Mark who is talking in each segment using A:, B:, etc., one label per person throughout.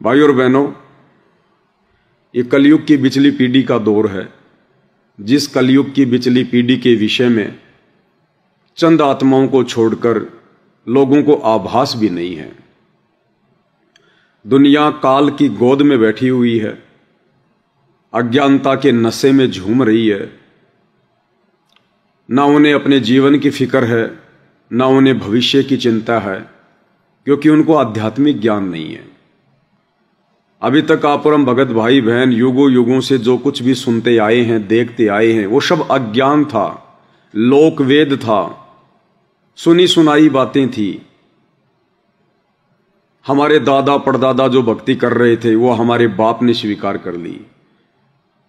A: भाई और बहनों, ये कलयुग की बिचली पीढ़ी का दौर है, जिस कलयुग की बिचली पीढ़ी के विषय में चंद आत्माओं को छोड़कर लोगों को आभास भी नहीं है। दुनिया काल की गोद में बैठी हुई है, अज्ञानता के नशे में झूम रही है। ना उन्हें अपने जीवन की फिक्र है, ना उन्हें भविष्य की चिंता है, क्योंकि उनको आध्यात्मिक ज्ञान नहीं है। अभी तक आप और हम भगत भाई बहन युगों युगों से जो कुछ भी सुनते आए हैं, देखते आए हैं, वो सब अज्ञान था, लोक वेद था, सुनी सुनाई बातें थी। हमारे दादा परदादा जो भक्ति कर रहे थे वो हमारे बाप ने स्वीकार कर ली।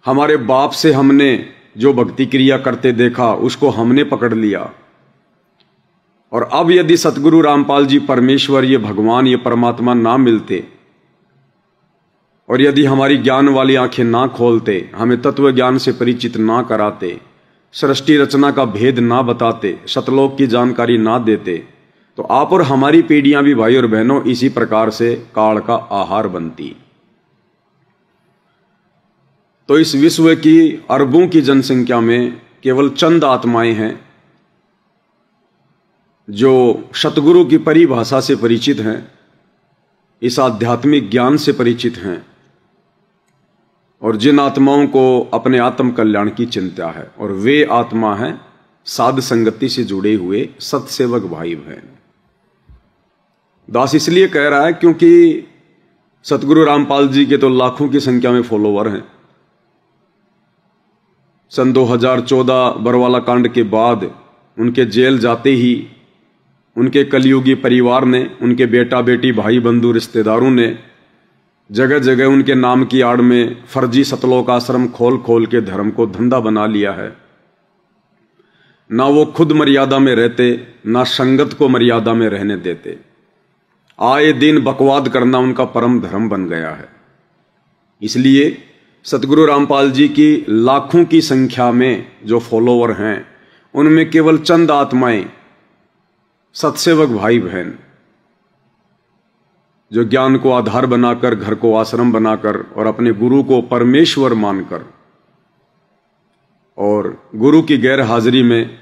A: हमारे बाप से हमने जो भक्ति क्रिया करते देखा उसको हमने पकड़ लिया। और अब यदि सतगुरु रामपाल जी परमेश्वर, ये भगवान, ये परमात्मा ना मिलते और यदि हमारी ज्ञान वाली आंखें ना खोलते, हमें तत्व ज्ञान से परिचित ना कराते, सृष्टि रचना का भेद ना बताते, सतलोक की जानकारी ना देते, तो आप और हमारी पीढ़ियां भी भाई और बहनों इसी प्रकार से काल का आहार बनती। तो इस विश्व की अरबों की जनसंख्या में केवल चंद आत्माएं हैं जो सतगुरु की परिभाषा से परिचित हैं, इस आध्यात्मिक ज्ञान से परिचित हैं, और जिन आत्माओं को अपने आत्म कल्याण की चिंता है, और वे आत्मा हैं साध संगति से जुड़े हुए सत्सेवक भाई बहन। दास इसलिए कह रहा है क्योंकि सतगुरु रामपाल जी के तो लाखों की संख्या में फॉलोवर हैं। सन 2014 बरवाला कांड के बाद उनके जेल जाते ही उनके कलयुगी परिवार ने, उनके बेटा बेटी भाई बंधु रिश्तेदारों ने जगह जगह उनके नाम की आड़ में फर्जी सतलोक आश्रम खोल खोल के धर्म को धंधा बना लिया है। ना वो खुद मर्यादा में रहते, ना संगत को मर्यादा में रहने देते। आए दिन बकवाद करना उनका परम धर्म बन गया है। इसलिए सतगुरु रामपाल जी की लाखों की संख्या में जो फॉलोवर हैं, उनमें केवल चंद आत्माएं, सत्सेवक भाई बहन, जो ज्ञान को आधार बनाकर, घर को आश्रम बनाकर और अपने गुरु को परमेश्वर मानकर और गुरु की गैर हाजिरी में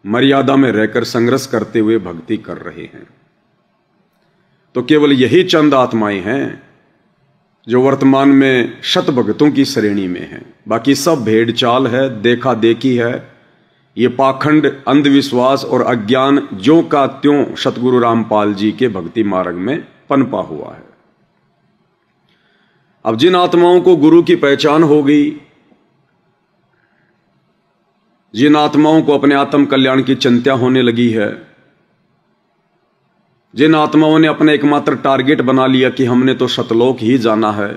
A: मर्यादा में रहकर संघर्ष करते हुए भक्ति कर रहे हैं। तो केवल यही चंद आत्माएं हैं जो वर्तमान में शत भक्तों की श्रेणी में हैं। बाकी सब भेड़ चाल है, देखा देखी है। ये पाखंड, अंधविश्वास और अज्ञान ज्यों का त्यों सतगुरु रामपाल जी के भक्ति मार्ग में पनपा हुआ है। अब जिन आत्माओं को गुरु की पहचान हो गई, जिन आत्माओं को अपने आत्म कल्याण की चिंता होने लगी है, जिन आत्माओं ने अपना एकमात्र टारगेट बना लिया कि हमने तो सतलोक ही जाना है,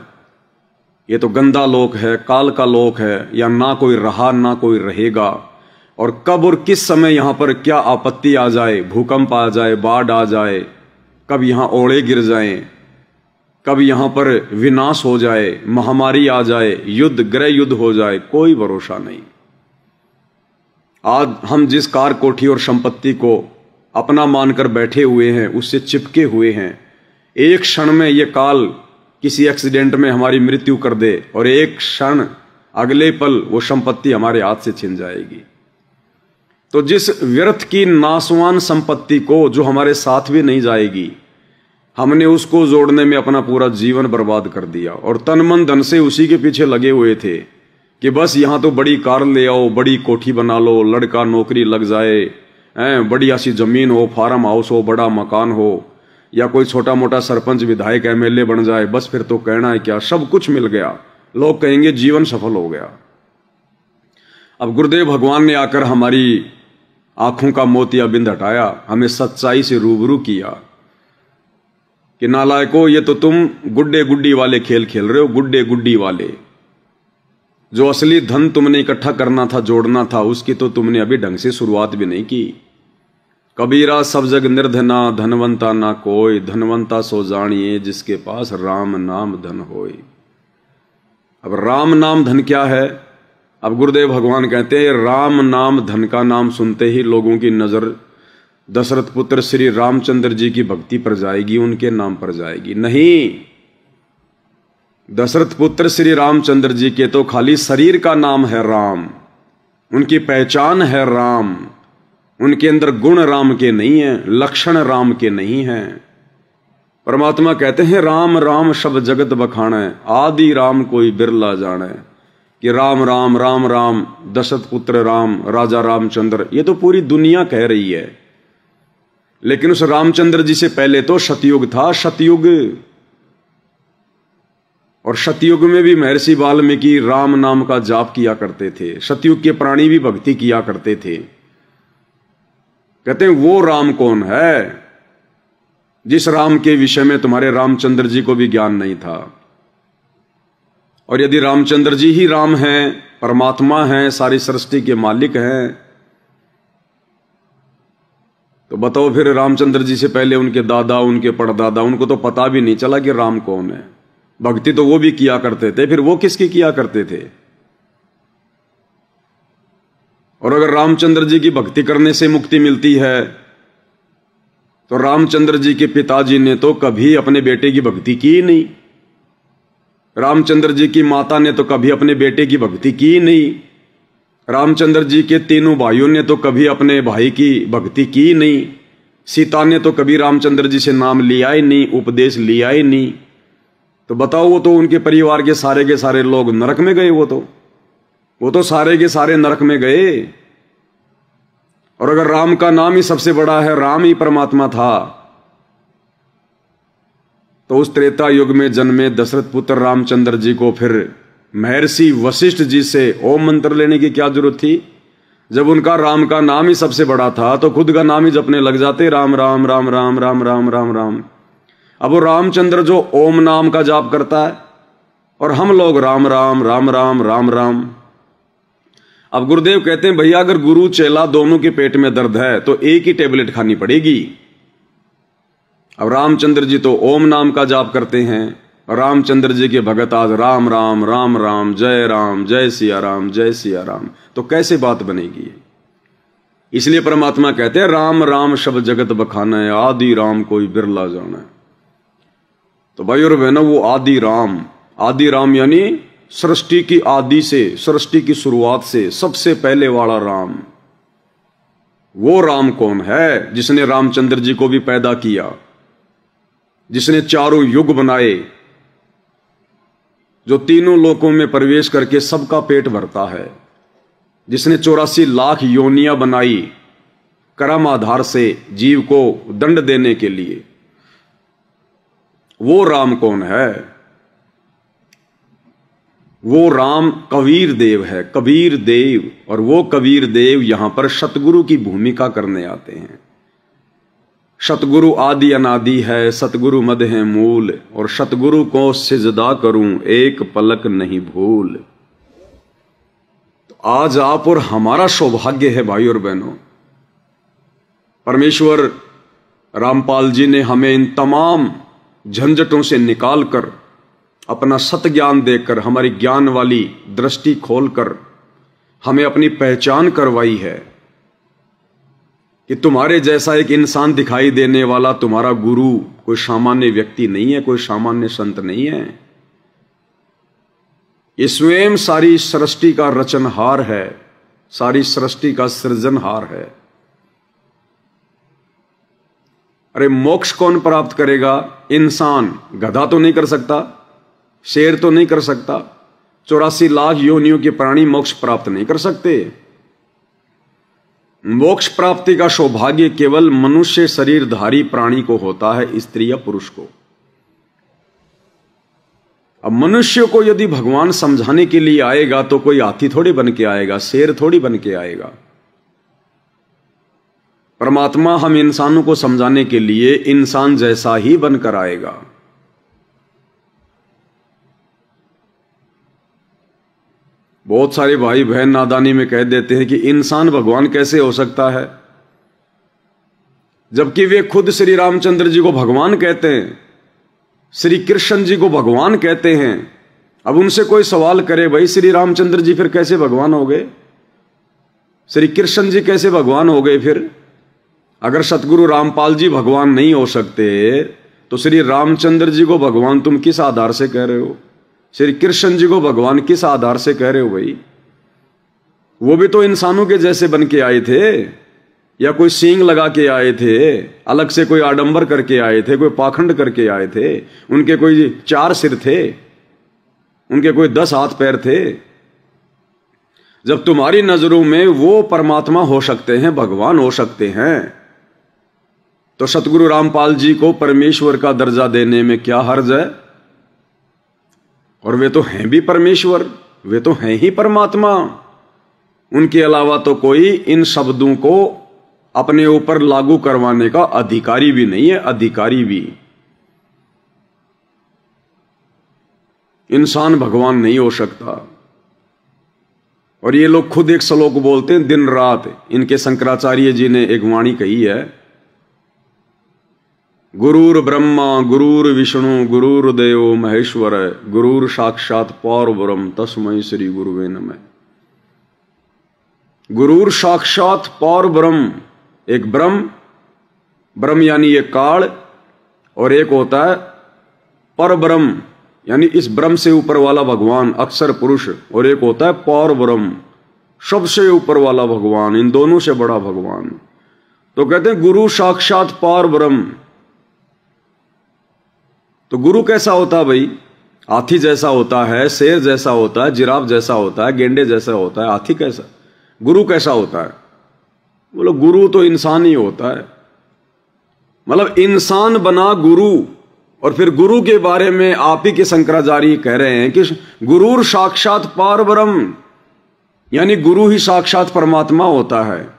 A: ये तो गंदा लोक है, काल का लोक है, या ना कोई रहा ना कोई रहेगा, और कब और किस समय यहां पर क्या आपत्ति आ जाए, भूकंप आ जाए, बाढ़ आ जाए, कब यहां ओले गिर जाएं, कब यहां पर विनाश हो जाए, महामारी आ जाए, युद्ध, गृह युद्ध हो जाए, कोई भरोसा नहीं। आज हम जिस कार, कोठी और संपत्ति को अपना मानकर बैठे हुए हैं, उससे चिपके हुए हैं, एक क्षण में ये काल किसी एक्सीडेंट में हमारी मृत्यु कर दे और एक क्षण, अगले पल वो संपत्ति हमारे हाथ से छिन जाएगी। तो जिस व्यर्थ की नासवान संपत्ति को, जो हमारे साथ भी नहीं जाएगी, हमने उसको जोड़ने में अपना पूरा जीवन बर्बाद कर दिया और तन मन धन से उसी के पीछे लगे हुए थे कि बस यहां तो बड़ी कार ले आओ, बड़ी कोठी बना लो, लड़का नौकरी लग जाए, बढ़िया सी जमीन हो, फार्म हाउस हो, बड़ा मकान हो, या कोई छोटा मोटा सरपंच विधायक एमएलए बन जाए, बस फिर तो कहना है क्या, सब कुछ मिल गया, लोग कहेंगे जीवन सफल हो गया। अब गुरुदेव भगवान ने आकर हमारी आंखों का मोतियाबिंद हटाया, हमें सच्चाई से रूबरू किया कि नालायको, ये तो तुम गुड्डे गुड्डी वाले खेल खेल रहे हो, गुड्डे गुड्डी वाले। जो असली धन तुमने इकट्ठा करना था, जोड़ना था, उसकी तो तुमने अभी ढंग से शुरुआत भी नहीं की। कबीरा सब जग निर्धना, धनवंता ना कोई, धनवंता सो जानिए जिसके पास राम नाम धन होय। अब राम नाम धन क्या है? अब गुरुदेव भगवान कहते हैं राम नाम धन का नाम सुनते ही लोगों की नजर दशरथ पुत्र श्री रामचंद्र जी की भक्ति पर जाएगी, उनके नाम पर जाएगी। नहीं, दशरथ पुत्र श्री रामचंद्र जी के तो खाली शरीर का नाम है राम, उनकी पहचान है राम, उनके अंदर गुण राम के नहीं है, लक्षण राम के नहीं हैं। परमात्मा कहते हैं राम राम सब जगत बखाने, आदि राम कोई बिरला जाने। कि राम राम राम राम, दशरथ पुत्र राम, राजा रामचंद्र, ये तो पूरी दुनिया कह रही है। लेकिन उस रामचंद्र जी से पहले तो सतयुग था, सतयुग। और सतयुग में भी महर्षि वाल्मीकि राम नाम का जाप किया करते थे, सतयुग के प्राणी भी भक्ति किया करते थे। कहते हैं वो राम कौन है जिस राम के विषय में तुम्हारे रामचंद्र जी को भी ज्ञान नहीं था। और यदि रामचंद्र जी ही राम हैं, परमात्मा हैं, सारी सृष्टि के मालिक हैं, तो बताओ फिर रामचंद्र जी से पहले उनके दादा, उनके परदादा, उनको तो पता भी नहीं चला कि राम कौन है। भक्ति तो वो भी किया करते थे, फिर वो किसकी किया करते थे। और अगर रामचंद्र जी की भक्ति करने से मुक्ति मिलती है तो रामचंद्र जी के पिताजी ने तो कभी अपने बेटे की भक्ति की नहीं, रामचंद्र जी की माता ने तो कभी अपने बेटे की भक्ति की नहीं, रामचंद्र जी के तीनों भाइयों ने तो कभी अपने भाई की भक्ति की नहीं, सीता ने तो कभी रामचंद्र जी से नाम लिया ही नहीं, उपदेश लिया ही नहीं। तो बताओ वो तो उनके परिवार के सारे लोग नरक में गए, वो तो सारे के सारे नरक में गए। और अगर राम का नाम ही सबसे बड़ा है, राम ही परमात्मा था, तो उस त्रेता युग में जन्मे दशरथ पुत्र रामचंद्र जी को फिर महर्षि वशिष्ठ जी से ओम मंत्र लेने की क्या जरूरत थी। जब उनका राम का नाम ही सबसे बड़ा था तो खुद का नाम ही जपने लग जाते, राम राम राम राम राम राम राम राम। अब वो रामचंद्र जो ओम नाम का जाप करता है और हम लोग राम राम राम राम राम राम। अब गुरुदेव कहते हैं भैया अगर गुरु चेला दोनों के पेट में दर्द है तो एक ही टेबलेट खानी पड़ेगी। अब रामचंद्र जी तो ओम नाम का जाप करते हैं, रामचंद्र जी के भगत आज राम राम राम राम, जय सिया राम, जय सिया राम। तो कैसे बात बनेगी। इसलिए परमात्मा कहते हैं राम राम सब जगत बखाना है, आदि राम कोई बिरला जाना है। तो भाई और बहनों वो आदि राम यानी सृष्टि की आदि से, सृष्टि की शुरुआत से सबसे पहले वाला राम। वो राम कौन है जिसने रामचंद्र जी को भी पैदा किया, जिसने चारों युग बनाए, जो तीनों लोकों में प्रवेश करके सबका पेट भरता है, जिसने 84 लाख योनियां बनाई कर्म आधार से जीव को दंड देने के लिए। वो राम कौन है। वो राम कबीर देव है, कबीर देव। और वो कबीर देव यहां पर सतगुरु की भूमिका करने आते हैं। सतगुरु आदि अनादि है, सतगुरु मद है मूल, और सतगुरु को सिजदा करूं एक पलक नहीं भूल। तो आज आप और हमारा सौभाग्य है भाई और बहनों, परमेश्वर रामपाल जी ने हमें इन तमाम झंझटों से निकालकर अपना सत ज्ञान देकर, हमारी ज्ञान वाली दृष्टि खोलकर हमें अपनी पहचान करवाई है कि तुम्हारे जैसा एक इंसान दिखाई देने वाला तुम्हारा गुरु कोई सामान्य व्यक्ति नहीं है, कोई सामान्य संत नहीं है। ये स्वयं सारी सृष्टि का रचनहार है, सारी सृष्टि का सृजनहार है। अरे मोक्ष कौन प्राप्त करेगा। इंसान, गधा तो नहीं कर सकता, शेर तो नहीं कर सकता, 84 लाख योनियों के प्राणी मोक्ष प्राप्त नहीं कर सकते। मोक्ष प्राप्ति का सौभाग्य केवल मनुष्य शरीरधारी प्राणी को होता है, स्त्री या पुरुष को। अब मनुष्य को यदि भगवान समझाने के लिए आएगा तो कोई हाथी थोड़ी बन के आएगा, शेर थोड़ी बन के आएगा। परमात्मा हम इंसानों को समझाने के लिए इंसान जैसा ही बनकर आएगा। बहुत सारे भाई बहन नादानी में कह देते हैं कि इंसान भगवान कैसे हो सकता है, जबकि वे खुद श्री रामचंद्र जी को भगवान कहते हैं, श्री कृष्ण जी को भगवान कहते हैं। अब उनसे कोई सवाल करे भाई श्री रामचंद्र जी फिर कैसे भगवान हो गए, श्री कृष्ण जी कैसे भगवान हो गए। फिर अगर सतगुरु रामपाल जी भगवान नहीं हो सकते तो श्री रामचंद्र जी को भगवान तुम किस आधार से कह रहे हो। श्री कृष्ण जी को भगवान किस आधार से कह रहे हो भाई? वो भी तो इंसानों के जैसे बन के आए थे, या कोई सींग लगा के आए थे, अलग से कोई आडंबर करके आए थे, कोई पाखंड करके आए थे? उनके कोई 4 सिर थे, उनके कोई 10 हाथ पैर थे? जब तुम्हारी नजरों में वो परमात्मा हो सकते हैं, भगवान हो सकते हैं, तो सतगुरु रामपाल जी को परमेश्वर का दर्जा देने में क्या हर्ज है? और वे तो हैं भी परमेश्वर, वे तो हैं ही परमात्मा। उनके अलावा तो कोई इन शब्दों को अपने ऊपर लागू करवाने का अधिकारी भी नहीं है। अधिकारी भी इंसान भगवान नहीं हो सकता। और ये लोग खुद एक श्लोक बोलते हैं दिन रात। इनके शंकराचार्य जी ने एक वाणी कही है, गुरुर ब्रह्मा गुरुर विष्णु गुरुर्देव महेश्वर गुरुर साक्षात परब्रह्म तस्मै श्री गुरुवे नमः। गुरुर साक्षात परब्रह्म, एक ब्रह्म यानी ये काल, और एक होता है परब्रह्म यानी इस ब्रह्म से ऊपर वाला भगवान अक्षर पुरुष, और एक होता है परब्रह्म सबसे ऊपर वाला भगवान, इन दोनों से बड़ा भगवान। तो कहते हैं गुरु साक्षात परब्रह्म। तो गुरु कैसा होता है भाई? हाथी जैसा होता है, शेर जैसा होता है, जिराफ जैसा होता है, गेंडे जैसा होता है। हाथी कैसा? गुरु कैसा होता है? बोलो गुरु तो इंसान ही होता है। मतलब इंसान बना गुरु। और फिर गुरु के बारे में आप ही के शंकराचार्य कह रहे हैं कि गुरुर साक्षात परब्रह्म, यानी गुरु ही साक्षात परमात्मा होता है।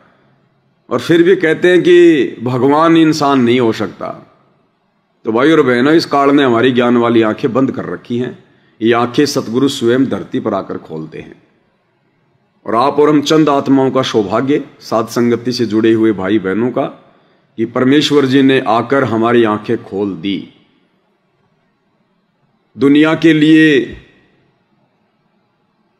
A: और फिर भी कहते हैं कि भगवान इंसान नहीं हो सकता। तो भाई और बहनों, इस काल ने हमारी ज्ञान वाली आंखें बंद कर रखी हैं। ये आंखें सतगुरु स्वयं धरती पर आकर खोलते हैं। और आप और हम चंद आत्माओं का सौभाग्य, साध संगति से जुड़े हुए भाई बहनों का, कि परमेश्वर जी ने आकर हमारी आंखें खोल दी। दुनिया के लिए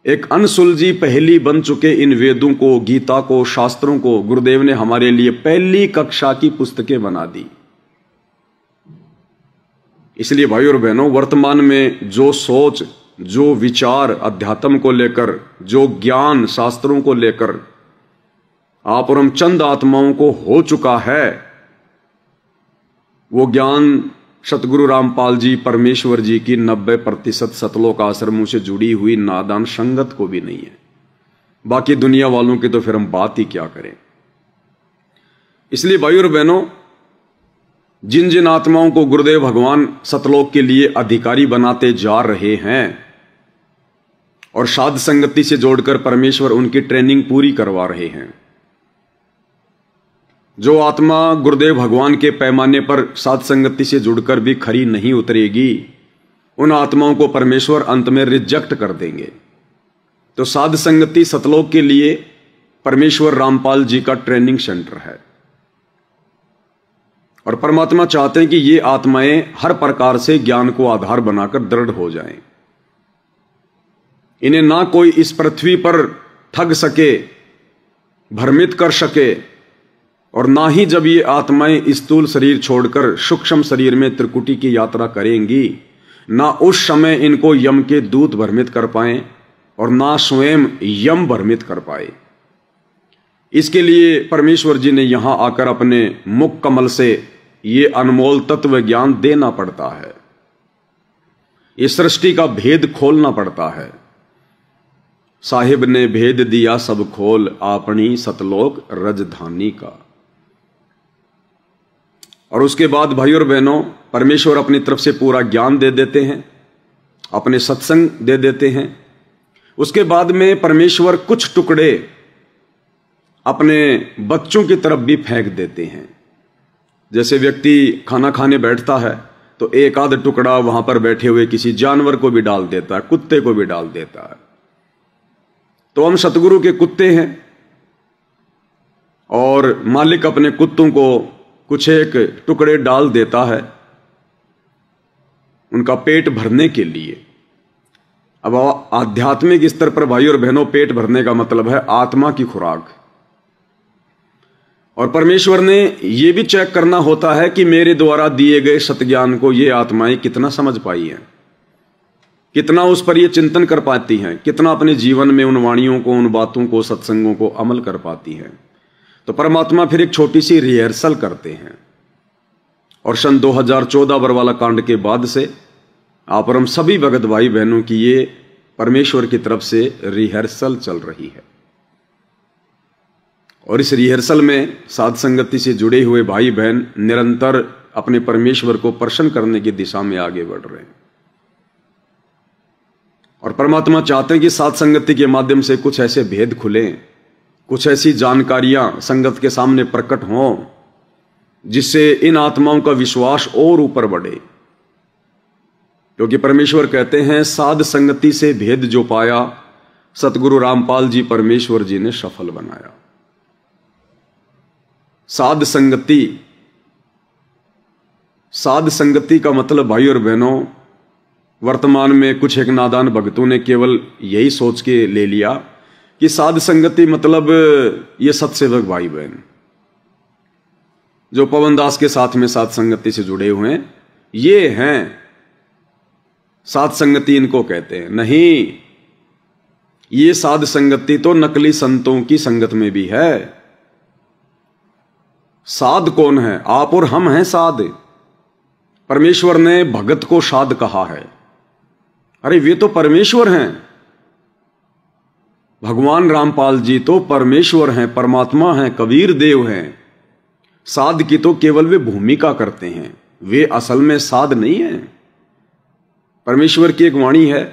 A: एक अनसुलझी पहेली बन चुके इन वेदों को, गीता को, शास्त्रों को गुरुदेव ने हमारे लिए पहली कक्षा की पुस्तकें बना दी। इसलिए भाई और बहनों, वर्तमान में जो सोच, जो विचार अध्यात्म को लेकर, जो ज्ञान शास्त्रों को लेकर आप और हम चंद आत्माओं को हो चुका है, वो ज्ञान सतगुरु रामपाल जी परमेश्वर जी की 90% सतलोक आश्रमों से जुड़ी हुई नादान संगत को भी नहीं है। बाकी दुनिया वालों की तो फिर हम बात ही क्या करें। इसलिए भाई और बहनों, जिन जिन आत्माओं को गुरुदेव भगवान सतलोक के लिए अधिकारी बनाते जा रहे हैं और साध संगति से जोड़कर परमेश्वर उनकी ट्रेनिंग पूरी करवा रहे हैं, जो आत्मा गुरुदेव भगवान के पैमाने पर साध संगति से जुड़कर भी खरी नहीं उतरेगी, उन आत्माओं को परमेश्वर अंत में रिजेक्ट कर देंगे। तो साध संगति सतलोक के लिए परमेश्वर रामपाल जी का ट्रेनिंग सेंटर है। और परमात्मा चाहते हैं कि ये आत्माएं हर प्रकार से ज्ञान को आधार बनाकर दृढ़ हो जाएं। इन्हें ना कोई इस पृथ्वी पर ठग सके, भ्रमित कर सके, और ना ही जब ये आत्माएं स्थूल शरीर छोड़कर सूक्ष्म शरीर में त्रिकुटी की यात्रा करेंगी, ना उस समय इनको यम के दूत भ्रमित कर पाए और ना स्वयं यम भ्रमित कर पाए। इसके लिए परमेश्वर जी ने यहां आकर अपने मुख कमल से ये अनमोल तत्व ज्ञान देना पड़ता है। इस सृष्टि का भेद खोलना पड़ता है। साहिब ने भेद दिया सब खोल, अपनी सतलोक रजधानी का। और उसके बाद भाई और बहनों, परमेश्वर अपनी तरफ से पूरा ज्ञान दे देते हैं, अपने सत्संग दे देते हैं। उसके बाद में परमेश्वर कुछ टुकड़े अपने बच्चों की तरफ भी फेंक देते हैं। जैसे व्यक्ति खाना खाने बैठता है तो एक आध टुकड़ा वहां पर बैठे हुए किसी जानवर को भी डाल देता है, कुत्ते को भी डाल देता है। तो हम सतगुरु के कुत्ते हैं और मालिक अपने कुत्तों को कुछ एक टुकड़े डाल देता है उनका पेट भरने के लिए। अब आध्यात्मिक स्तर पर भाई और बहनों, पेट भरने का मतलब है आत्मा की खुराक। और परमेश्वर ने यह भी चेक करना होता है कि मेरे द्वारा दिए गए सतज्ञान को ये आत्माएं कितना समझ पाई हैं। कितना उस पर ये चिंतन कर पाती हैं, कितना अपने जीवन में उन वाणियों को, उन बातों को, सत्संगों को अमल कर पाती हैं। तो परमात्मा फिर एक छोटी सी रिहर्सल करते हैं और सन 2014 बरवाला कांड के बाद से आप और हम सभी भगत भाई बहनों की ये परमेश्वर की तरफ से रिहर्सल चल रही है। और इस रिहर्सल में साध संगति से जुड़े हुए भाई बहन निरंतर अपने परमेश्वर को प्रसन्न करने की दिशा में आगे बढ़ रहे हैं। और परमात्मा चाहते हैं कि साध संगति के माध्यम से कुछ ऐसे भेद खुलें, कुछ ऐसी जानकारियां संगत के सामने प्रकट हों जिससे इन आत्माओं का विश्वास और ऊपर बढ़े। क्योंकि परमेश्वर कहते हैं साध संगति से भेद जो पाया, सतगुरु रामपाल जी परमेश्वर जी ने सफल बनाया। साध संगति का मतलब भाई और बहनों, वर्तमान में कुछ एक नादान भक्तों ने केवल यही सोच के ले लिया कि साध संगति मतलब ये सत्सेवक भाई बहन जो पवन दास के साथ में साध संगति से जुड़े हुए हैं, ये हैं साध संगति, इनको कहते हैं। नहीं, ये साध संगति तो नकली संतों की संगत में भी है। साध कौन है? आप और हम हैं साध। परमेश्वर ने भगत को साध कहा है। अरे वे तो परमेश्वर हैं। भगवान रामपाल जी तो परमेश्वर हैं, परमात्मा हैं, कबीर देव हैं। साध की तो केवल वे भूमिका करते हैं, वे असल में साध नहीं है। परमेश्वर की एक वाणी है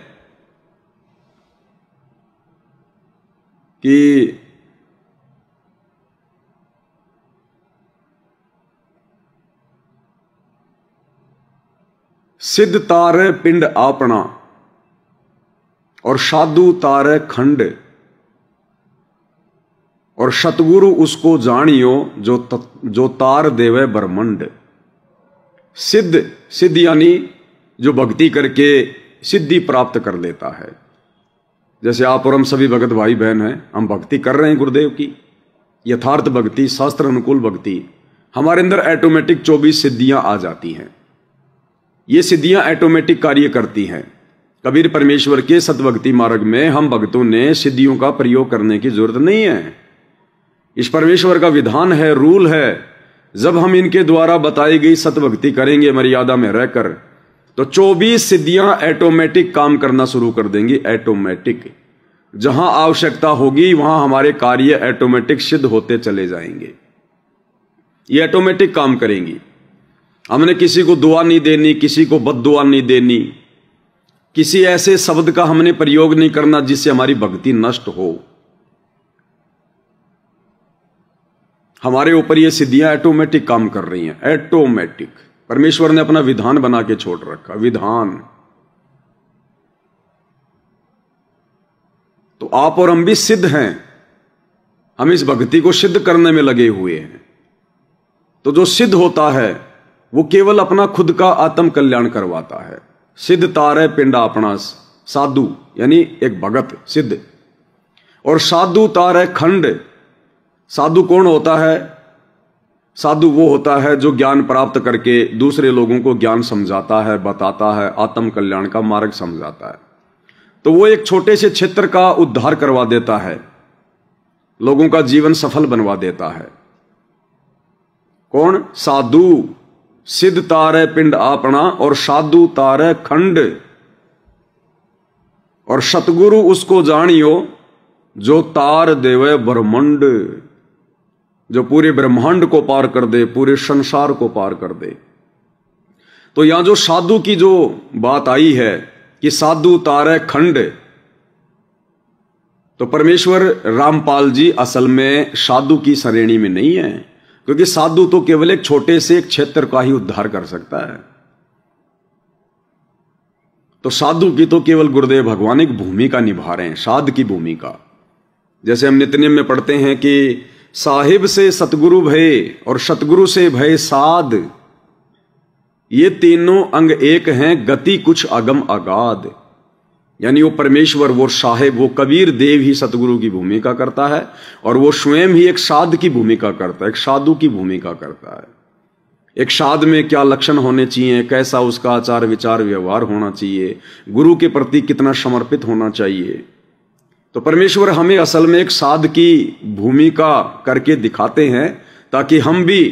A: कि सिद्ध तारे पिंड आपना और साधु तारे खंड और सतगुरु उसको जानियो जो तार देवे ब्रह्मंड। सिद्ध यानी जो भक्ति करके सिद्धि प्राप्त कर लेता है। जैसे आप और हम सभी भगत भाई बहन हैं, हम भक्ति कर रहे हैं गुरुदेव की, यथार्थ भक्ति, शास्त्र अनुकूल भक्ति। हमारे अंदर ऑटोमेटिक 24 सिद्धियां आ जाती हैं। ये सिद्धियां ऑटोमेटिक कार्य करती हैं। कबीर परमेश्वर के सतभक्ति मार्ग में हम भक्तों ने सिद्धियों का प्रयोग करने की जरूरत नहीं है। इस परमेश्वर का विधान है, रूल है। जब हम इनके द्वारा बताई गई सतभक्ति करेंगे मर्यादा में रहकर, तो 24 सिद्धियां ऑटोमेटिक काम करना शुरू कर देंगी। ऑटोमेटिक, जहां आवश्यकता होगी वहां हमारे कार्य ऑटोमेटिक सिद्ध होते चले जाएंगे। ये ऑटोमेटिक काम करेंगी। हमने किसी को दुआ नहीं देनी, किसी को बद्दुआ नहीं देनी, किसी ऐसे शब्द का हमने प्रयोग नहीं करना जिससे हमारी भक्ति नष्ट हो। हमारे ऊपर ये सिद्धियां ऑटोमेटिक काम कर रही हैं। ऑटोमेटिक परमेश्वर ने अपना विधान बना के छोड़ रखा। विधान तो आप और हम भी सिद्ध हैं। हम इस भक्ति को सिद्ध करने में लगे हुए हैं। तो जो सिद्ध होता है वो केवल अपना खुद का आत्म कल्याण करवाता है। सिद्ध तारे पिंड अपना, साधु यानी एक भगत सिद्ध, और साधु तारे खंड। साधु कौन होता है? साधु वो होता है जो ज्ञान प्राप्त करके दूसरे लोगों को ज्ञान समझाता है, बताता है, आत्म कल्याण का मार्ग समझाता है। तो वो एक छोटे से क्षेत्र का उद्धार करवा देता है, लोगों का जीवन सफल बनवा देता है। कौन? साधु। सिद्ध तारे पिंड आपना और साधु तारे खंड और सतगुरु उसको जानियो जो तार देवे ब्रह्मांड, जो पूरे ब्रह्मांड को पार कर दे, पूरे संसार को पार कर दे। तो यहां जो साधु की जो बात आई है कि साधु तारे खंड, तो परमेश्वर रामपाल जी असल में साधु की श्रेणी में नहीं है, क्योंकि साधु तो केवल एक छोटे से एक क्षेत्र का ही उद्धार कर सकता है। तो साधु की तो केवल गुरुदेव भगवान एक भूमिका निभा रहे हैं, साध की भूमिका। जैसे हम नित्यनेम में पढ़ते हैं कि साहिब से सतगुरु भय और सतगुरु से भय साध, ये तीनों अंग एक हैं, गति कुछ अगम अगाध। यानी वो परमेश्वर, वो साहिब, वो कबीर देव ही सतगुरु की भूमिका करता है और वो स्वयं ही एक साध की भूमिका करता है, एक साधु की भूमिका करता है। एक साध में क्या लक्षण होने चाहिए, कैसा उसका आचार विचार व्यवहार होना चाहिए, गुरु के प्रति कितना समर्पित होना चाहिए। तो परमेश्वर हमें असल में एक साध की भूमिका करके दिखाते हैं ताकि हम भी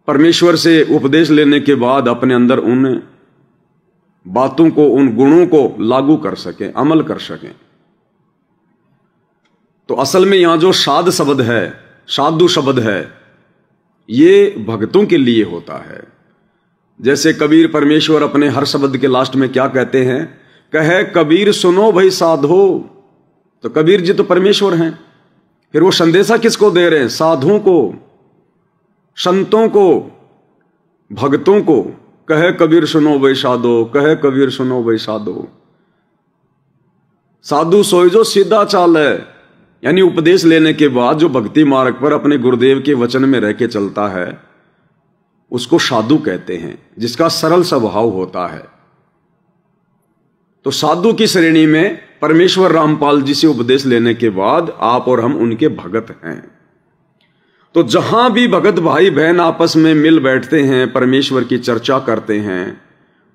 A: परमेश्वर से उपदेश लेने के बाद अपने अंदर उन बातों को, उन गुणों को लागू कर सकें, अमल कर सकें। तो असल में यहां जो साध शब्द है, साधु शब्द है, ये भक्तों के लिए होता है। जैसे कबीर परमेश्वर अपने हर शब्द के लास्ट में क्या कहते हैं, कहे कबीर सुनो भाई साधो। तो कबीर जी तो परमेश्वर हैं, फिर वो संदेशा किसको दे रहे हैं? साधुओं को, संतों को, भक्तों को। कहे कबीर सुनो भाई साधो, कहे कबीर सुनो भाई साधो। साधु सोई जो सीधा चाल है, यानी उपदेश लेने के बाद जो भक्ति मार्ग पर अपने गुरुदेव के वचन में रह के चलता है उसको साधु कहते हैं, जिसका सरल स्वभाव होता है। तो साधु की श्रेणी में परमेश्वर रामपाल जी से उपदेश लेने के बाद आप और हम उनके भगत हैं। तो जहां भी भगत भाई बहन आपस में मिल बैठते हैं, परमेश्वर की चर्चा करते हैं,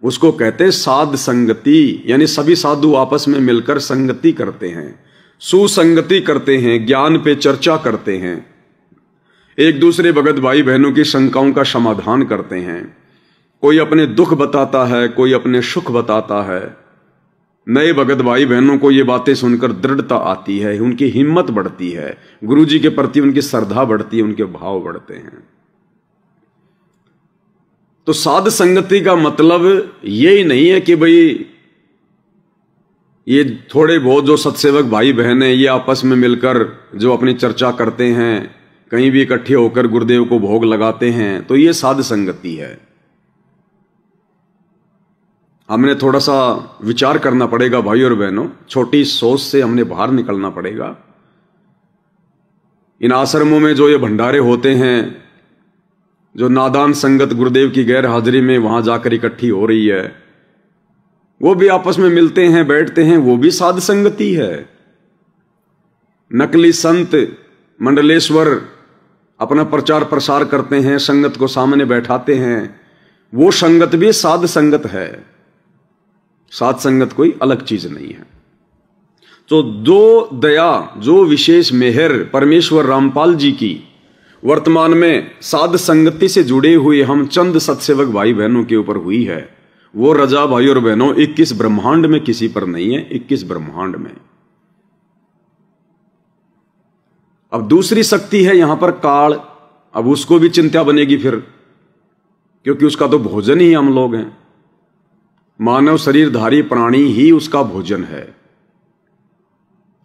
A: उसको कहते हैं साध संगति। यानी सभी साधु आपस में मिलकर संगति करते हैं, सुसंगति करते हैं, ज्ञान पे चर्चा करते हैं, एक दूसरे भगत भाई बहनों की शंकाओं का समाधान करते हैं। कोई अपने दुख बताता है, कोई अपने सुख बताता है। नए भगत भाई बहनों को ये बातें सुनकर दृढ़ता आती है, उनकी हिम्मत बढ़ती है, गुरु जी के प्रति उनकी श्रद्धा बढ़ती है, उनके भाव बढ़ते हैं। तो साध संगति का मतलब यही नहीं है कि भाई ये थोड़े बहुत जो सत्सेवक भाई बहन हैं ये आपस में मिलकर जो अपनी चर्चा करते हैं, कहीं भी इकट्ठे होकर गुरुदेव को भोग लगाते हैं, तो ये साध संगति है। हमने थोड़ा सा विचार करना पड़ेगा भाई और बहनों, छोटी सोच से हमने बाहर निकलना पड़ेगा। इन आश्रमों में जो ये भंडारे होते हैं, जो नादान संगत गुरुदेव की गैर हाजिरी में वहां जाकर इकट्ठी हो रही है, वो भी आपस में मिलते हैं, बैठते हैं, वो भी साध संगति है। नकली संत मंडलेश्वर अपना प्रचार प्रसार करते हैं, संगत को सामने बैठाते हैं, वो संगत भी साध संगत है। साध संगत कोई अलग चीज नहीं है। तो जो दया, जो विशेष मेहर परमेश्वर रामपाल जी की वर्तमान में साध संगति से जुड़े हुए हम चंद सत्सेवक भाई बहनों के ऊपर हुई है, वो रजा भाई और बहनों 21 ब्रह्मांड में किसी पर नहीं है। 21 ब्रह्मांड में। अब दूसरी शक्ति है यहां पर काल। अब उसको भी चिंता बनेगी फिर, क्योंकि उसका तो भोजन ही हम लोग हैं। मानव शरीरधारी प्राणी ही उसका भोजन है।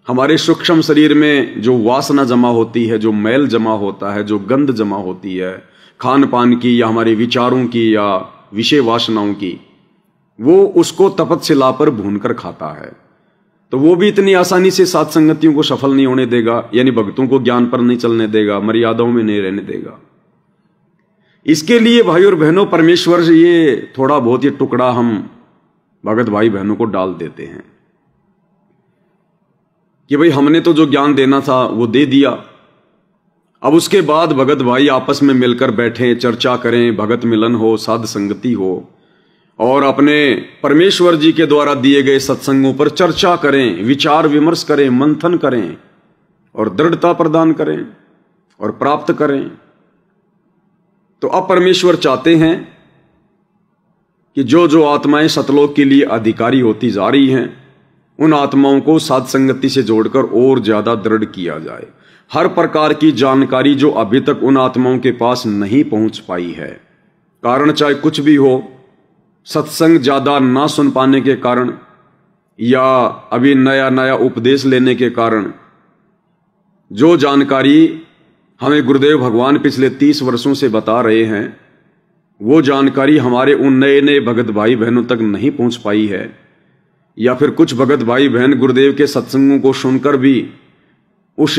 A: हमारे सूक्ष्म शरीर में जो वासना जमा होती है, जो मैल जमा होता है, जो गंध जमा होती है खान पान की या हमारे विचारों की या विषय वासनाओं की, वो उसको तपतशिला पर भूनकर खाता है। तो वो भी इतनी आसानी से साथ संगतियों को सफल नहीं होने देगा, यानी भक्तों को ज्ञान पर नहीं चलने देगा, मर्यादाओं में नहीं रहने देगा। इसके लिए भाई और बहनों परमेश्वर से ये थोड़ा बहुत ये टुकड़ा हम भगत भाई बहनों को डाल देते हैं कि भाई हमने तो जो ज्ञान देना था वो दे दिया। अब उसके बाद भगत भाई आपस में मिलकर बैठें, चर्चा करें, भगत मिलन हो, साध संगति हो और अपने परमेश्वर जी के द्वारा दिए गए सत्संगों पर चर्चा करें, विचार विमर्श करें, मंथन करें और दृढ़ता प्रदान करें और प्राप्त करें। तो अब परमेश्वर चाहते हैं कि जो जो आत्माएं सतलोक के लिए अधिकारी होती जा रही हैं, उन आत्माओं को साध संगति से जोड़कर और ज्यादा दृढ़ किया जाए। हर प्रकार की जानकारी जो अभी तक उन आत्माओं के पास नहीं पहुंच पाई है, कारण चाहे कुछ भी हो, सत्संग ज्यादा ना सुन पाने के कारण या अभी नया नया उपदेश लेने के कारण, जो जानकारी हमें गुरुदेव भगवान पिछले 30 वर्षों से बता रहे हैं, वो जानकारी हमारे उन नए नए भगत भाई बहनों तक नहीं पहुंच पाई है, या फिर कुछ भगत भाई बहन गुरुदेव के सत्संगों को सुनकर भी उस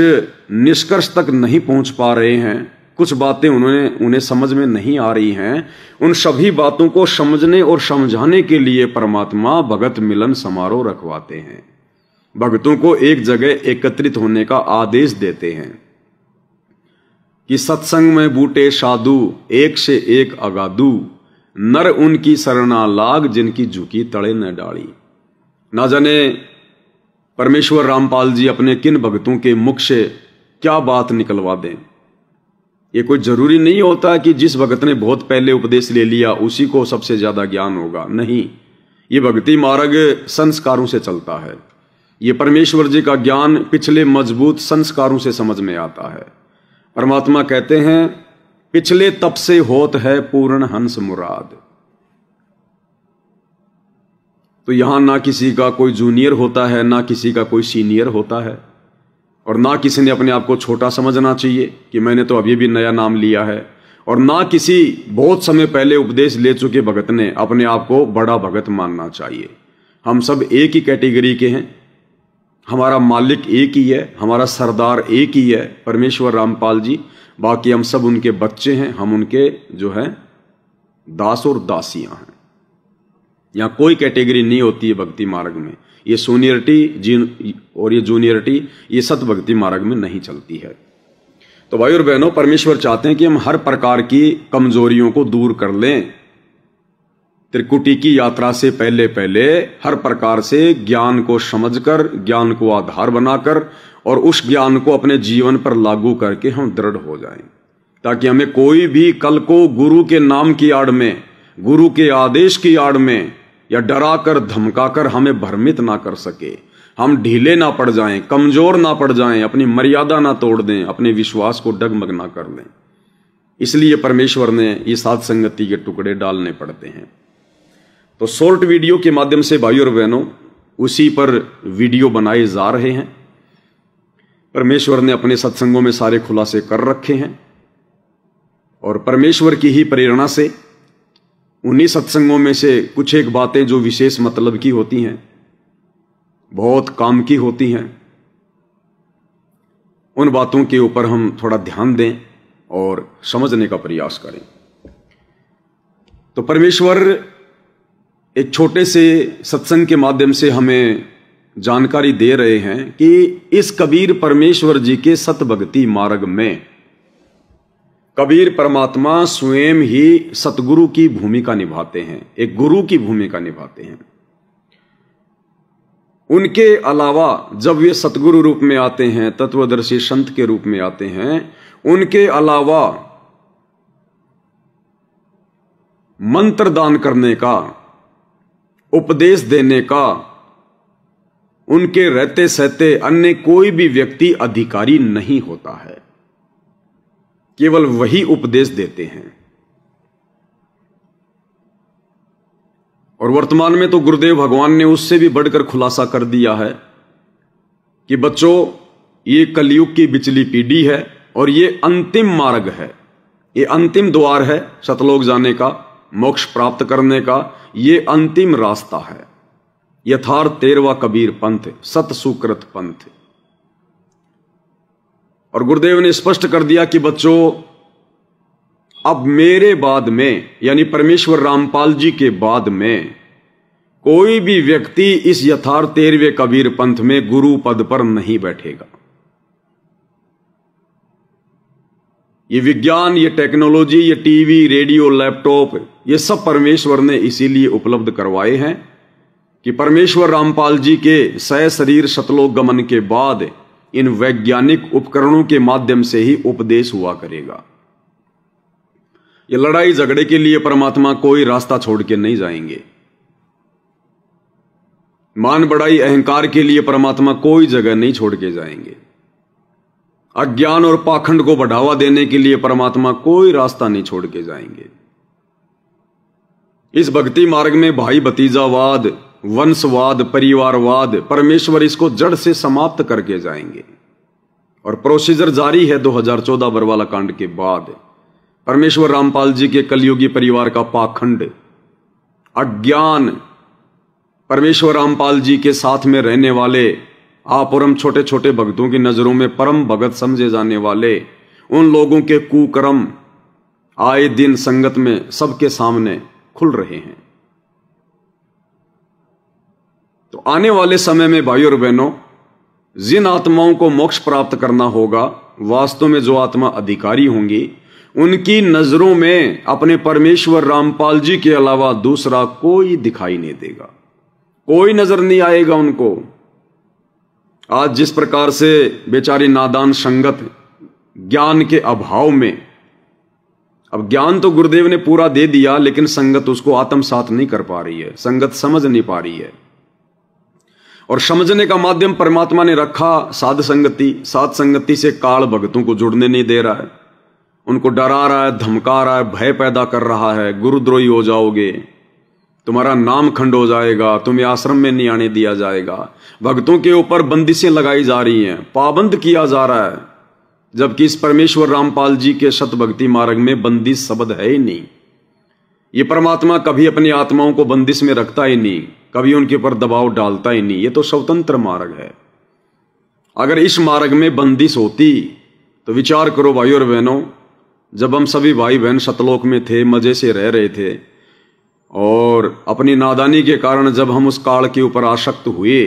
A: निष्कर्ष तक नहीं पहुंच पा रहे हैं। कुछ बातें उन्हें समझ में नहीं आ रही हैं। उन सभी बातों को समझने और समझाने के लिए परमात्मा भगत मिलन समारोह रखवाते हैं, भक्तों को एक जगह एकत्रित होने का आदेश देते हैं। कि सत्संग में बूटे साधु एक से एक अगाधु, नर उनकी सरना लाग जिनकी झुकी तड़े न डाली। ना जाने परमेश्वर रामपाल जी अपने किन भक्तों के मुख से क्या बात निकलवा दें। ये कोई जरूरी नहीं होता कि जिस भगत ने बहुत पहले उपदेश ले लिया उसी को सबसे ज्यादा ज्ञान होगा, नहीं। ये भक्ति मार्ग संस्कारों से चलता है। ये परमेश्वर जी का ज्ञान पिछले मजबूत संस्कारों से समझ में आता है। परमात्मा कहते हैं पिछले तप से होत है पूर्ण हंस मुराद। तो यहां ना किसी का कोई जूनियर होता है, ना किसी का कोई सीनियर होता है, और ना किसी ने अपने आप को छोटा समझना चाहिए कि मैंने तो अभी भी नया नाम लिया है, और ना किसी बहुत समय पहले उपदेश ले चुके भगत ने अपने आप को बड़ा भगत मानना चाहिए। हम सब एक ही कैटेगरी के हैं। हमारा मालिक एक ही है, हमारा सरदार एक ही है, परमेश्वर रामपाल जी। बाकी हम सब उनके बच्चे हैं, हम उनके जो है दास और दासियां हैं। यहां कोई कैटेगरी नहीं होती है भक्ति मार्ग में। ये सीनियरिटी और ये जूनियरिटी ये सत भक्ति मार्ग में नहीं चलती है। तो भाई और बहनों, परमेश्वर चाहते हैं कि हम हर प्रकार की कमजोरियों को दूर कर लें। त्रिकुटी की यात्रा से पहले पहले हर प्रकार से ज्ञान को समझकर, ज्ञान को आधार बनाकर और उस ज्ञान को अपने जीवन पर लागू करके हम दृढ़ हो जाएं, ताकि हमें कोई भी कल को गुरु के नाम की आड़ में, गुरु के आदेश की आड़ में या डराकर धमकाकर हमें भ्रमित ना कर सके। हम ढीले ना पड़ जाएं, कमजोर ना पड़ जाएं, अपनी मर्यादा ना तोड़ दें, अपने विश्वास को डगमग ना कर लें। इसलिए परमेश्वर ने ये साध संगति के टुकड़े डालने पड़ते हैं। तो शॉर्ट वीडियो के माध्यम से भाई और बहनों उसी पर वीडियो बनाए जा रहे हैं। परमेश्वर ने अपने सत्संगों में सारे खुलासे कर रखे हैं, और परमेश्वर की ही प्रेरणा से उन्हीं सत्संगों में से कुछ एक बातें जो विशेष मतलब की होती हैं, बहुत काम की होती हैं, उन बातों के ऊपर हम थोड़ा ध्यान दें और समझने का प्रयास करें। तो परमेश्वर एक छोटे से सत्संग के माध्यम से हमें जानकारी दे रहे हैं कि इस कबीर परमेश्वर जी के सत भक्ति मार्ग में कबीर परमात्मा स्वयं ही सतगुरु की भूमिका निभाते हैं, एक गुरु की भूमिका निभाते हैं। उनके अलावा जब वे सतगुरु रूप में आते हैं, तत्वदर्शी संत के रूप में आते हैं, उनके अलावा मंत्र दान करने का, उपदेश देने का उनके रहते सहते अन्य कोई भी व्यक्ति अधिकारी नहीं होता है। केवल वही उपदेश देते हैं। और वर्तमान में तो गुरुदेव भगवान ने उससे भी बढ़कर खुलासा कर दिया है कि बच्चों, ये कलयुग की बिचली पीढ़ी है और ये अंतिम मार्ग है, ये अंतिम द्वार है सतलोक जाने का, मोक्ष प्राप्त करने का। ये अंतिम रास्ता है, यथार्थ 13वां कबीर पंथ, सत सुकृत पंथ। और गुरुदेव ने स्पष्ट कर दिया कि बच्चों, अब मेरे बाद में, यानी परमेश्वर रामपाल जी के बाद में, कोई भी व्यक्ति इस यथार्थ 13वें कबीर पंथ में गुरु पद पर नहीं बैठेगा। ये विज्ञान, ये टेक्नोलॉजी, ये टीवी, रेडियो, लैपटॉप, ये सब परमेश्वर ने इसीलिए उपलब्ध करवाए हैं कि परमेश्वर रामपाल जी के सशरीर सतलोक गमन के बाद इन वैज्ञानिक उपकरणों के माध्यम से ही उपदेश हुआ करेगा। ये लड़ाई झगड़े के लिए परमात्मा कोई रास्ता छोड़ के नहीं जाएंगे। मान बढ़ाई अहंकार के लिए परमात्मा कोई जगह नहीं छोड़ के जाएंगे। अज्ञान और पाखंड को बढ़ावा देने के लिए परमात्मा कोई रास्ता नहीं छोड़ के जाएंगे। इस भक्ति मार्ग में भाई भतीजावाद, वंशवाद, परिवारवाद, परमेश्वर इसको जड़ से समाप्त करके जाएंगे। और प्रोसीजर जारी है 2014 बरवाला कांड के बाद। परमेश्वर रामपाल जी के कलयुगी परिवार का पाखंड, अज्ञान, परमेश्वर रामपाल जी के साथ में रहने वाले आप और हम छोटे छोटे भक्तों की नजरों में परम भगत समझे जाने वाले उन लोगों के कुकर्म आए दिन संगत में सबके सामने खुल रहे हैं। तो आने वाले समय में भाई और बहनों, जिन आत्माओं को मोक्ष प्राप्त करना होगा वास्तव में जो आत्मा अधिकारी होंगी उनकी नजरों में अपने परमेश्वर रामपाल जी के अलावा दूसरा कोई दिखाई नहीं देगा, कोई नजर नहीं आएगा उनको। आज जिस प्रकार से बेचारी नादान संगत ज्ञान के अभाव में, अब ज्ञान तो गुरुदेव ने पूरा दे दिया लेकिन संगत उसको आत्मसात नहीं कर पा रही है, संगत समझ नहीं पा रही है। और समझने का माध्यम परमात्मा ने रखा साध संगति। साध संगति से काल भक्तों को जुड़ने नहीं दे रहा है, उनको डरा रहा है, धमका रहा है, भय पैदा कर रहा है, गुरुद्रोही हो जाओगे, तुम्हारा नाम खंड हो जाएगा, तुम्हें आश्रम में नहीं आने दिया जाएगा। भक्तों के ऊपर बंदिशें लगाई जा रही हैं, पाबंद किया जा रहा है, जबकि इस परमेश्वर रामपाल जी के सत भक्ति मार्ग में बंदिश शब्द है ही नहीं। ये परमात्मा कभी अपनी आत्माओं को बंदिश में रखता ही नहीं, कभी उनके ऊपर दबाव डालता ही नहीं। ये तो स्वतंत्र मार्ग है। अगर इस मार्ग में बंदिश होती तो विचार करो भाई और बहनों, जब हम सभी भाई बहन सतलोक में थे, मजे से रह रहे थे, और अपनी नादानी के कारण जब हम उस काल के ऊपर आसक्त हुए,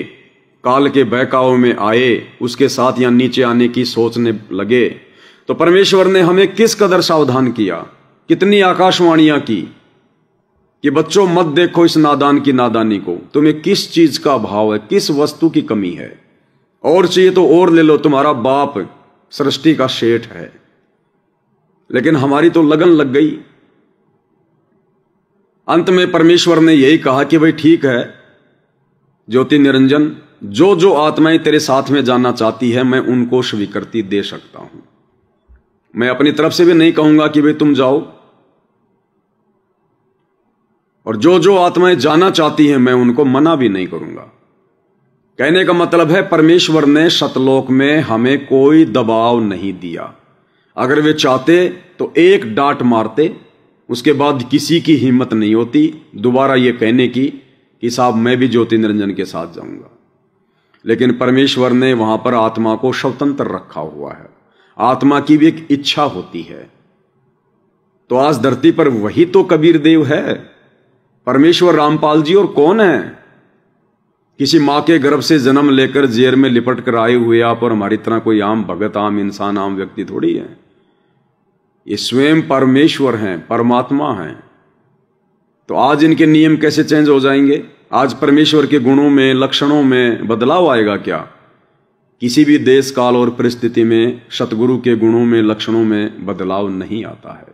A: काल के बहकाव में आए, उसके साथ यहां नीचे आने की सोचने लगे, तो परमेश्वर ने हमें किस कदर सावधान किया, कितनी आकाशवाणियां की कि बच्चों मत देखो इस नादान की नादानी को, तुम्हें किस चीज का अभाव है, किस वस्तु की कमी है, और चाहिए तो और ले लो, तुम्हारा बाप सृष्टि का सेठ है। लेकिन हमारी तो लगन लग गई। अंत में परमेश्वर ने यही कहा कि भाई ठीक है ज्योति निरंजन, जो जो आत्माएं तेरे साथ में जाना चाहती है मैं उनको स्वीकृति दे सकता हूं। मैं अपनी तरफ से भी नहीं कहूंगा कि भाई तुम जाओ, और जो जो आत्माएं जाना चाहती हैं मैं उनको मना भी नहीं करूंगा। कहने का मतलब है परमेश्वर ने सतलोक में हमें कोई दबाव नहीं दिया। अगर वे चाहते तो एक डांट मारते, उसके बाद किसी की हिम्मत नहीं होती दोबारा ये कहने की कि साहब मैं भी ज्योति निरंजन के साथ जाऊंगा। लेकिन परमेश्वर ने वहां पर आत्मा को स्वतंत्र रखा हुआ है। आत्मा की भी एक इच्छा होती है। तो आज धरती पर वही तो कबीर देव है, परमेश्वर रामपाल जी, और कौन है? किसी मां के गर्भ से जन्म लेकर जेर में लिपट कर आए हुए आप और हमारी तरह कोई आम भगत, आम इंसान, आम व्यक्ति थोड़ी है। ये स्वयं परमेश्वर हैं, परमात्मा हैं। तो आज इनके नियम कैसे चेंज हो जाएंगे? आज परमेश्वर के गुणों में, लक्षणों में बदलाव आएगा क्या? किसी भी देश काल और परिस्थिति में सतगुरु के गुणों में, लक्षणों में बदलाव नहीं आता है।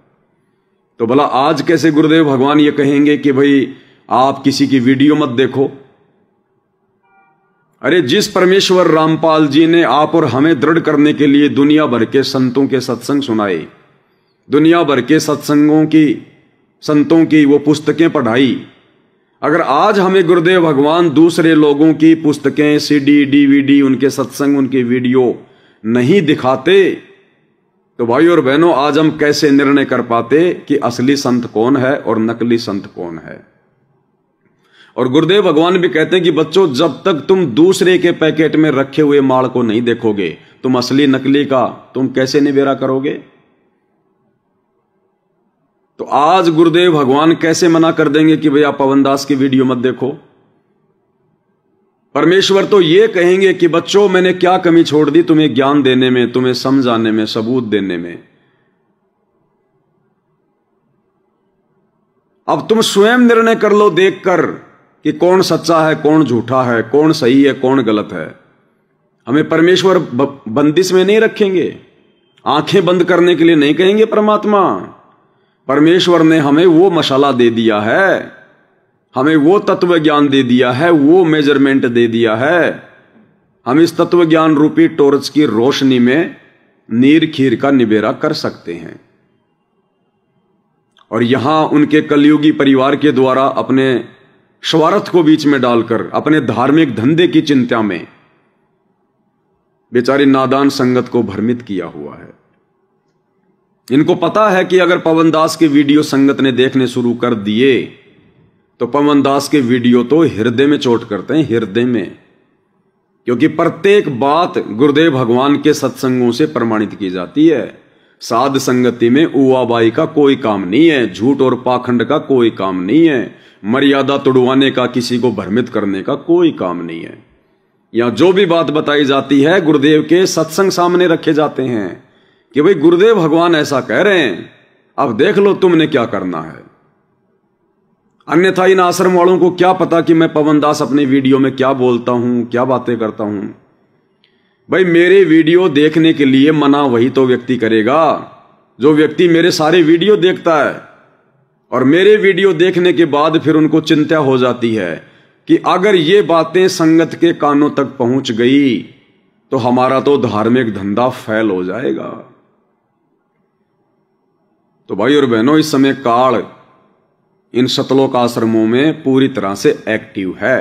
A: तो भला आज कैसे गुरुदेव भगवान ये कहेंगे कि भाई आप किसी की वीडियो मत देखो? अरे जिस परमेश्वर रामपाल जी ने आप और हमें दृढ़ करने के लिए दुनिया भर के संतों के सत्संग सुनाए, दुनिया भर के सत्संगों की, संतों की वो पुस्तकें पढ़ाई, अगर आज हमें गुरुदेव भगवान दूसरे लोगों की पुस्तकें, सीडी, डीवीडी, उनके सत्संग, उनके वीडियो नहीं दिखाते, तो भाई और बहनों आज हम कैसे निर्णय कर पाते कि असली संत कौन है और नकली संत कौन है? और गुरुदेव भगवान भी कहते हैं कि बच्चों जब तक तुम दूसरे के पैकेट में रखे हुए माल को नहीं देखोगे, तुम असली नकली का तुम कैसे निबेरा करोगे? तो आज गुरुदेव भगवान कैसे मना कर देंगे कि भैया पवन दास की वीडियो मत देखो? परमेश्वर तो ये कहेंगे कि बच्चों मैंने क्या कमी छोड़ दी तुम्हें ज्ञान देने में, तुम्हें समझाने में, सबूत देने में। अब तुम स्वयं निर्णय कर लो देखकर कि कौन सच्चा है, कौन झूठा है, कौन सही है, कौन गलत है। हमें परमेश्वर बंदिश में नहीं रखेंगे, आंखें बंद करने के लिए नहीं कहेंगे परमात्मा। परमेश्वर ने हमें वो मसाला दे दिया है, हमें वो तत्व ज्ञान दे दिया है, वो मेजरमेंट दे दिया है। हम इस तत्व ज्ञान रूपी टॉर्च की रोशनी में नीर खीर का निबेरा कर सकते हैं। और यहां उनके कलयुगी परिवार के द्वारा अपने स्वार्थ को बीच में डालकर, अपने धार्मिक धंधे की चिंता में बेचारी नादान संगत को भ्रमित किया हुआ है। इनको पता है कि अगर पवन दास के वीडियो संगत ने देखने शुरू कर दिए तो पवन दास के वीडियो तो हृदय में चोट करते हैं, हृदय में, क्योंकि प्रत्येक बात गुरुदेव भगवान के सत्संगों से प्रमाणित की जाती है। साध संगति में उवाबाई का कोई काम नहीं है, झूठ और पाखंड का कोई काम नहीं है, मर्यादा तोड़वाने का, किसी को भ्रमित करने का कोई काम नहीं है। यहां जो भी बात बताई जाती है गुरुदेव के सत्संग सामने रखे जाते हैं, कि भाई गुरुदेव भगवान ऐसा कह रहे हैं, अब देख लो तुमने क्या करना है। अन्यथा इन आश्रम वालों को क्या पता कि मैं पवन दास अपनी वीडियो में क्या बोलता हूं, क्या बातें करता हूं। भाई मेरे वीडियो देखने के लिए मना वही तो व्यक्ति करेगा जो व्यक्ति मेरे सारे वीडियो देखता है, और मेरे वीडियो देखने के बाद फिर उनको चिंता हो जाती है कि अगर ये बातें संगत के कानों तक पहुंच गई तो हमारा तो धार्मिक धंधा फेल हो जाएगा। तो भाई और बहनों, इस समय काल इन सतलोक आश्रमों में पूरी तरह से एक्टिव है।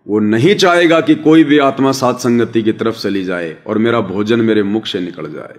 A: वो नहीं चाहेगा कि कोई भी आत्मा साथ संगति की तरफ चली जाए और मेरा भोजन मेरे मुख से निकल जाए।